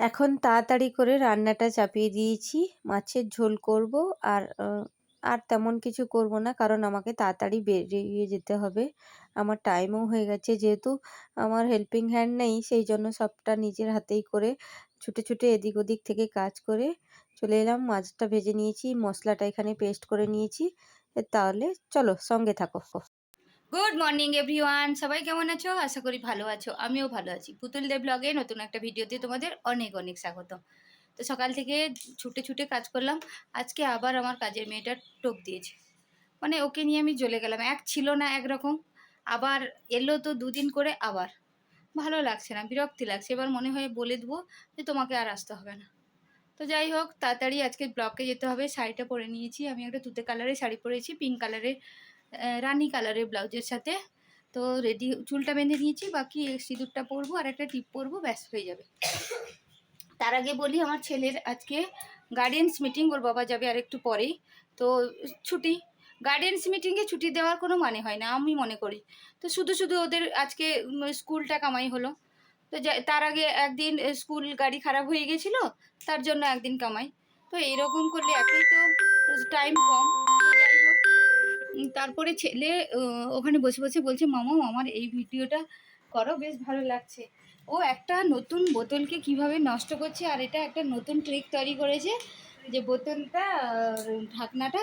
এখন তাড়াতাড়ি করে রান্নাটা চাপিয়ে দিয়েছি। মাছের ঝোল করব আর আর তেমন কিছু করব না, কারণ আমাকে তাড়াতাড়ি বেরিয়ে যেতে হবে। আমার টাইমও হয়ে গেছে, যেহেতু আমার হেল্পিং হ্যান্ড নেই, সেই জন্য সবটা নিজের হাতেই করে ছুটে ছুটে এদিক ওদিক থেকে কাজ করে চলে এলাম। মাছটা ভেজে নিয়েছি, মশলাটা এখানে পেস্ট করে নিয়েছি। তাহলে চলো সঙ্গে থাকো। গুড মর্নিং এভরিওয়ান, সবাই কেমন আছো? আশা করি ভালো আছো, আমিও ভালো আছি। পুতুল দেব ব্লগে নতুন একটা ভিডিওতে তোমাদের অনেক অনেক স্বাগত। তো সকাল থেকে ছুটে ছুটে কাজ করলাম। আজকে আবার আমার কাজের মেয়েটা টোপ দিয়েছে, মানে ওকে নিয়ে আমি জ্বলে গেলাম। এক ছিল না একরকম, আবার এলো তো দুদিন করে, আবার ভালো লাগছে না, বিরক্তি লাগছে। এবার মনে হয় বলে দেবো যে তোমাকে আর আসতে হবে না। তো যাই হোক, তাড়াতাড়ি আজকে ব্লকে যেতে হবে। শাড়িটা পরে নিয়েছি, আমি একটা তুতে কালারের শাড়ি পরেছি, পিঙ্ক কালারের রানি কালারের ব্লাউজের সাথে। তো রেডি, চুলটা বেঁধে নিয়েছি, বাকি সিঁদুরটা পরবো আর একটা টিপ পরবো, ব্যাস হয়ে যাবে। তার আগে বলি, আমার ছেলের আজকে গার্ডিয়ানস মিটিং, ওর বাবা যাবে আর একটু পরেই। তো ছুটি, গার্ডিয়ানস মিটিংয়ে ছুটি দেওয়ার কোনো মানে হয় না আমি মনে করি। তো শুধু শুধু ওদের আজকে স্কুলটা কামাই হলো। তো তার আগে একদিন স্কুল গাড়ি খারাপ হয়ে গেছিলো, তার জন্য একদিন কামাই। তো এরকম করলে একই তো টাইম কম। তো যাই হোক, তারপরে ছেলে ওখানে বসে বসে বলছে, মামা আমার এই ভিডিওটা করো, বেশ ভালো লাগছে। ও একটা নতুন বোতলকে কিভাবে নষ্ট করছে, আর এটা একটা নতুন ট্রিক তৈরি করেছে যে বোতলটা ঢাকনাটা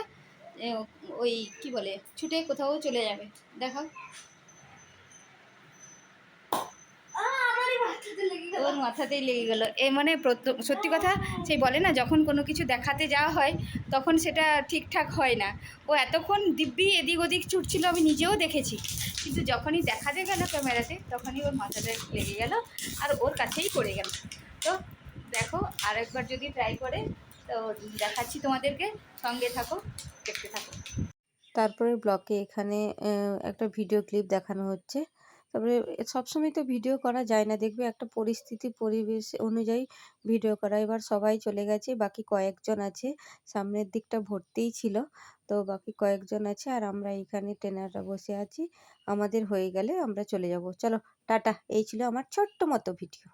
ওই কি বলে ছুটে কোথাও চলে যাবে। দেখাও। ওর মাথাতেই লেগে গেল। এ মানে সত্যি কথা, সেই বলে না, যখন কোনো কিছু দেখাতে যাওয়া হয় তখন সেটা ঠিকঠাক হয় না। ও এতক্ষণ দিব্যি এদিক ওদিক ছুটছিল, আমি নিজেও দেখেছি, কিন্তু যখনই দেখাতে গেল ক্যামেরাতে তখনই ওর মাথাটা লেগে গেল আর ওর কাছেই পড়ে গেল। তো দেখো, আরেকবার যদি ট্রাই করে তো দেখাচ্ছি তোমাদেরকে, সঙ্গে থাকো, দেখতে থাকো। তারপরে ব্লকে এখানে একটা ভিডিও ক্লিপ দেখানো হচ্ছে। তারপরে সবসময় তো ভিডিও করা যায় না, দেখবে একটা পরিস্থিতি পরিবেশ অনুযায়ী ভিডিও করা। এবার সবাই চলে গেছে, বাকি কয়েকজন আছে, সামনের দিকটা ভর্তিই ছিল। তো বাকি কয়েকজন আছে আর আমরা এখানে ট্রেনাররা বসে আছি। আমাদের হয়ে গেলে আমরা চলে যাব। চলো টাটা। এই ছিল আমার ছোট্ট মতো ভিডিও।